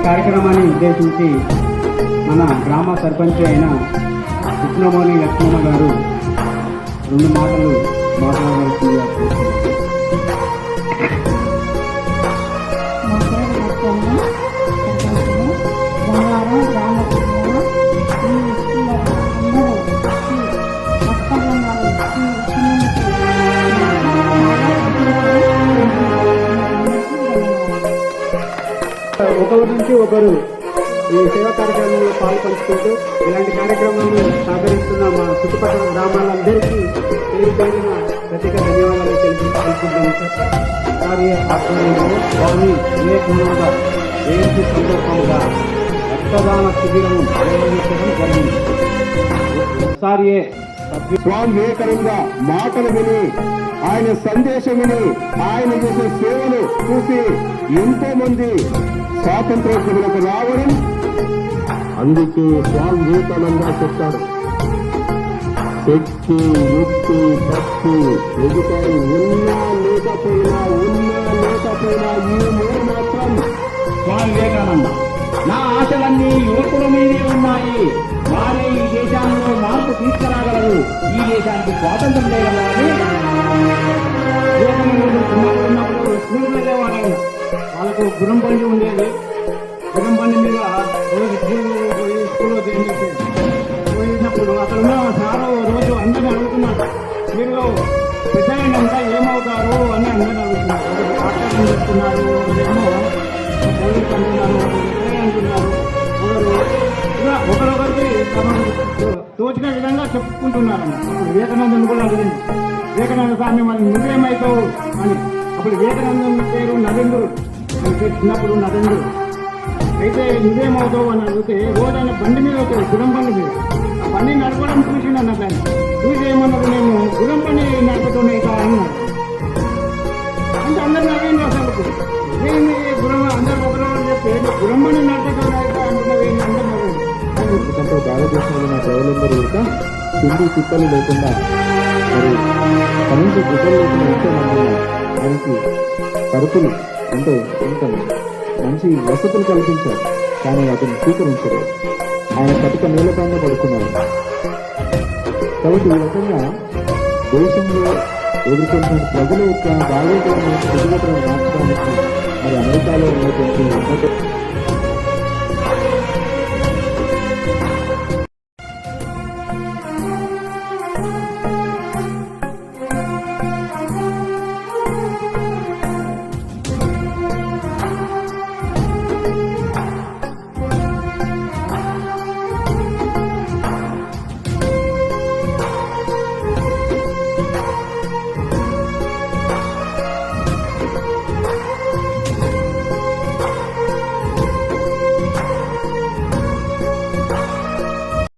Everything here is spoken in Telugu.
కార్యక్రమాన్ని ఉద్దేశించి మన గ్రామ సర్పంచ్ అయిన కృష్ణమౌళి లక్ష్మమ్మ గారు 2 మాటలు మాట్లాడవలసిందిగా ఒకరి నుంచి ఒకరు ఈ సేవా కార్యక్రమంలో పాల్పంచుకుంటూ ఇలాంటి కార్యక్రమాలను సహకరిస్తున్న మా చుట్టుపక్కల గ్రామాలందరికీ పేరుపైన ప్రత్యేక ధన్యవాదాలు తెలుపుకుంటున్నాము సార్. ఆధ్వర్యంలో స్వామి వివేకానంద జయంతి సందర్భంగా రక్తదాన శిబిరం నిర్వహించడం జరిగింది. స్వామి వివేకానంద మాటలు విని ఆయన సందేశం విని ఆయన చేసే సేవలు చూసి ఎంతో మంది స్వాతంత్రోద్యములకు రావడం. అందుకే స్వామి వివేకానంద చెప్తారు, శక్తి యుక్తి భక్తి ఎదుటారు ఉన్నా లేకపోయినా ఈ 3 మాత్రం స్వామి వివేకానంద. నా ఆశలన్నీ యువకుల మీదే ఉన్నాయి. వారే ఈ దేశాల్లో మార్పు తీసుకురాగలరు, ఈ దేశానికి స్వాతంత్రం చేయగలరని ఉన్నప్పుడు స్కూల్ వెళ్ళేవాళ్ళు. వాళ్ళకు గురం బండి ఉండేది. గురం బండి మీద రోజు స్కూల్లో పోయినప్పుడు అక్కడ సారు రోజు అందరినీ అడుగుతున్నారు, మీరు పెద్ద అయినంతా ఏమవుతారు అని అందరినీ అడుగుతున్నారు. డాక్టర్ చెప్తున్నారు, ఒకరేమో పోలీస్ అంటున్నారు, అంటున్నారు. ఒకరొకరికి తోచిన విధంగా చెప్పుకుంటున్నారన్న. అప్పుడు వివేకానందని కూడా అడిగింది, వివేకానంద స్వామి మరి నువ్వేమవుతావు అని. అప్పుడు వివేకానంద పేరు నరేంద్రుడు అని చిన్నప్పుడు నరేంద్రుడు అయితే నువ్వేమవుతావు అని అడిగితే రోజు ఆయన బండి మీద వచ్చాడు, గురం బండి మీద. ఆ బండి నడపడం చూసిందన్న దాన్ని చూసి ఏమన్నాడు, నేను గురం బండి నడపటోనైతా అన్నాడు. అంటే అందరు నవ్వేంటి అసలు ఏమి గురం అందరు ఒకరు చెప్తే గురం బండి నడపటోనైతా అంటున్నది అందరు నవ్వేది. ఎందుకంటే భారతదేశంలో ఉన్న ప్రజలందరూ కూడా తిండి తిప్పలు లేకుండా మరి కనీస గుడ్డలు లేకుండా ఎంతో మంది ఆయనకి సరుకులు అంటే ఇంకా మంచి వసతులు కల్పించారు. కానీ అతను స్వీకరించారు. ఆయన కటిక నీళ్ళపైన పడుకున్నారు. కాబట్టి ఈ రకంగా దేశంలో ఎదుర్కొంటున్న ప్రజల యొక్క బాధ్యతలను స్థితిగతులను మార్చడానికి మరి అమెరికాలో ఉన్నటువంటి